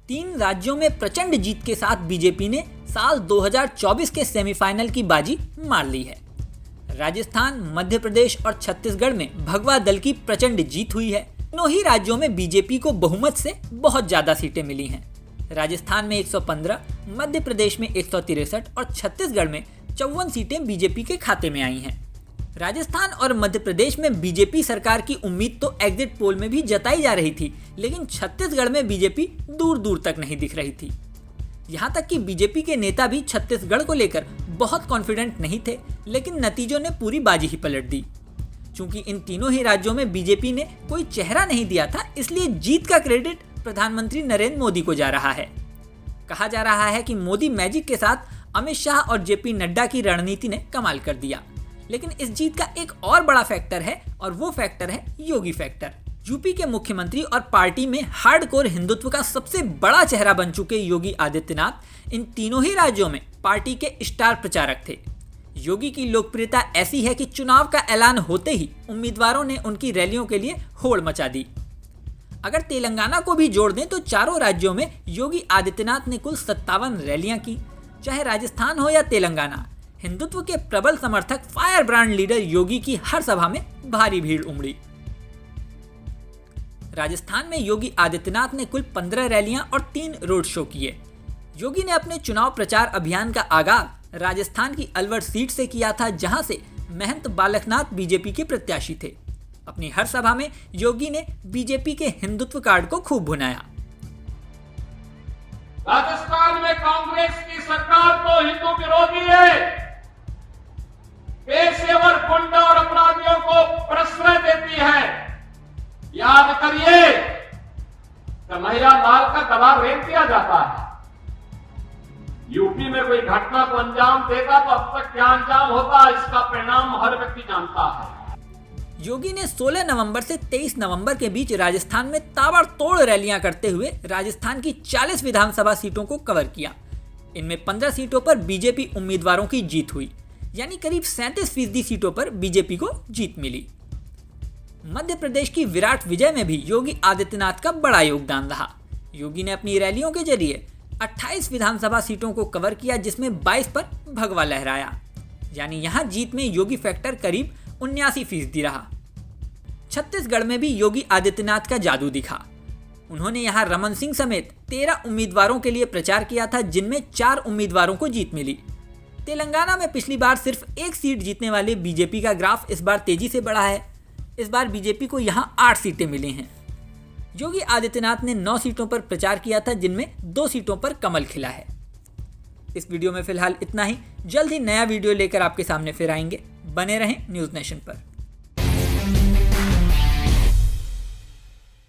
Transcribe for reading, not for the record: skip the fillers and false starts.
3 राज्यों में प्रचंड जीत के साथ बीजेपी ने साल 2024 के सेमीफाइनल की बाजी मार ली है। राजस्थान, मध्य प्रदेश और छत्तीसगढ़ में भगवा दल की प्रचंड जीत हुई है। तीनों ही राज्यों में बीजेपी को बहुमत से बहुत ज्यादा सीटें मिली हैं। राजस्थान में 115, मध्य प्रदेश में 163 और छत्तीसगढ़ में 54 सीटें बीजेपी के खाते में आई हैं। राजस्थान और मध्य प्रदेश में बीजेपी सरकार की उम्मीद तो एग्जिट पोल में भी जताई जा रही थी, लेकिन छत्तीसगढ़ में बीजेपी दूर दूर तक नहीं दिख रही थी। यहाँ तक कि बीजेपी के नेता भी छत्तीसगढ़ को लेकर बहुत कॉन्फिडेंट नहीं थे, लेकिन नतीजों ने पूरी बाजी ही पलट दी। चूंकि इन तीनों ही राज्यों में बीजेपी ने कोई चेहरा नहीं दिया था, इसलिए जीत का क्रेडिट प्रधानमंत्री नरेंद्र मोदी को जा रहा है। कहा जा रहा है कि मोदी मैजिक के साथ अमित शाह और जेपी नड्डा की रणनीति ने कमाल कर दिया। लेकिन इस जीत का एक और बड़ा फैक्टर है और वो फैक्टर है योगी फैक्टर। यूपी के मुख्यमंत्री और पार्टी में हार्डकोर हिंदुत्व का सबसे बड़ा चेहरा बन चुके योगी आदित्यनाथ इन तीनों ही राज्यों में पार्टी के स्टार प्रचारक थे। योगी की लोकप्रियता ऐसी है कि चुनाव का ऐलान होते ही उम्मीदवारों ने उनकी रैलियों के लिए होड़ मचा दी। अगर तेलंगाना को भी जोड़ दें तो चारों राज्यों में योगी आदित्यनाथ ने कुल 57 रैलियां की। चाहे राजस्थान हो या तेलंगाना, हिंदुत्व के प्रबल समर्थक फायर ब्रांड लीडर योगी की हर सभा में भारी भीड़ उमड़ी। राजस्थान में योगी आदित्यनाथ ने कुल 15 रैलियां और 3 रोड शो किए। योगी ने अपने चुनाव प्रचार अभियान का आगाज राजस्थान की अलवर सीट से किया था, जहां से महंत बालकनाथ बीजेपी के प्रत्याशी थे। अपनी हर सभा में योगी ने बीजेपी के हिंदुत्व कार्ड को खूब भुनाया। राजस्थान में कांग्रेस की सरकार तो हिंदू विरोधी है, पेशेवर गुंडा और अपराधियों को प्रश्रय देती है। याद करिए, कन्हैया लाल का गला रेत दिया जाता है। यूपी में कोई घटना को अंजाम देगा तो अब तक क्या अंजाम होता, इसका परिणाम हर व्यक्ति जानता है। योगी ने 16 नवंबर से 23 नवंबर के बीच राजस्थान में ताबड़तोड़ रैलियां करते हुए राजस्थान की 40 विधानसभा सीटों को कवर किया। इनमें 15 सीटों पर बीजेपी उम्मीदवारों की जीत हुई, यानी करीब 37% सीटों पर बीजेपी को जीत मिली। मध्य प्रदेश की विराट विजय में भी योगी आदित्यनाथ का बड़ा योगदान रहा। योगी ने अपनी रैलियों के जरिए 28 विधानसभा सीटों को कवर किया, जिसमें 22 पर भगवा लहराया, यानी यहां जीत में योगी फैक्टर करीब 79% रहा। छत्तीसगढ़ में भी योगी आदित्यनाथ का जादू दिखा। उन्होंने यहां रमन सिंह समेत 13 उम्मीदवारों के लिए प्रचार किया था, जिनमें 4 उम्मीदवारों को जीत मिली। तेलंगाना में पिछली बार सिर्फ 1 सीट जीतने वाले बीजेपी का ग्राफ इस बार तेजी से बढ़ा है। इस बार बीजेपी को यहां 8 सीटें मिली हैं। योगी आदित्यनाथ ने 9 सीटों पर प्रचार किया था, जिनमें 2 सीटों पर कमल खिला है। इस वीडियो में फिलहाल इतना ही। जल्द ही नया वीडियो लेकर आपके सामने फिर आएंगे। बने रहें न्यूज़ नेशन पर।